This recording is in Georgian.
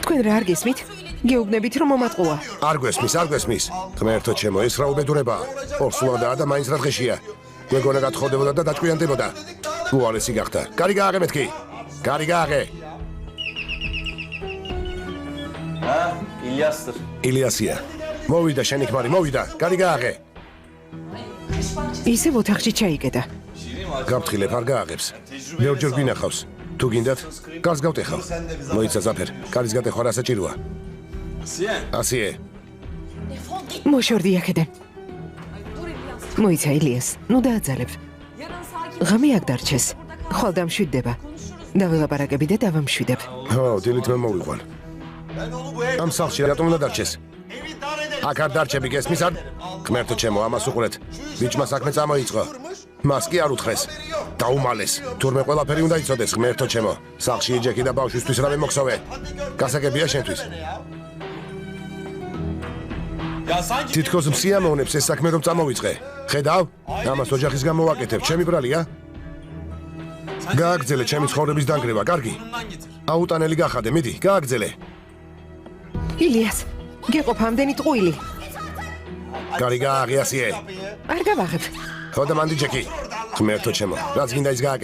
თქვენ რა არ გესმით? გეუბნებით რომ მომატყუა. არ გვესმის. ღმერთო ჩემო, ეს რა უბედურებაა. ორსულადაა და მაინც რა დღეშია. გეგონა გათხოვდებოდა და დაჭკვიანდებოდა. უარესი გახდა. კარი გააღე მეთქი. კარი გააღე. ილიასია. მოვიდა შენი ქმარი, მოვიდა. კარი გააღე. ისევ ოთახში ჩაიკეტა. გაფრთხილებ არ გააღებს. ბევრჯერ გვინახავს. თუ გინდათ, კარს გავტეხავ. მოიცა ზაფერ, კარის გატეხვა რა საჭიროა. ასიე. მოშორდი აქედან. მოიცა ილიას, ნუ დააძალებ. ღამე აქ დარჩეს. ხვალ დამშვიდდება. დაველაპარაკები და დავამშვიდებ. ხო, დილით მე მოვიყვან. ამ სახლში რატომ უნდა დარჩეს? აქ არ დარჩები გესმის არ? ღმერთო ჩემო, ამას უყურეთ. ბიჭმა საქმე წამოიწყო. მას კი არ უთხრეს. დაუმალეს. თურმე ყველაფერი უნდა იცოდეს, ღმერთო ჩემო. სახლში იჯექი და ბავშვისთვის რა მემოქსოვე. გასაგებია შენთვის. თითქოს მსიამოვნებს ეს საქმე რომ წამოვიწყე. ხედავ? ამას ოჯახის გამო ვაკეთებ, ჩემი ბრალია? გააგრძელე ჩემი ცხოვრების დანგრევა, კარგი? აუტანელი გახადე, მიდი, გააგრძელე. ილიას, გეყოფ ამდენი ტყუილი. კარი გააღე ასიე. არ გავაღებ. ხო და მანდი ჯეკი. ღმერთო ჩემო, რაც გინდა ის გააკეთე.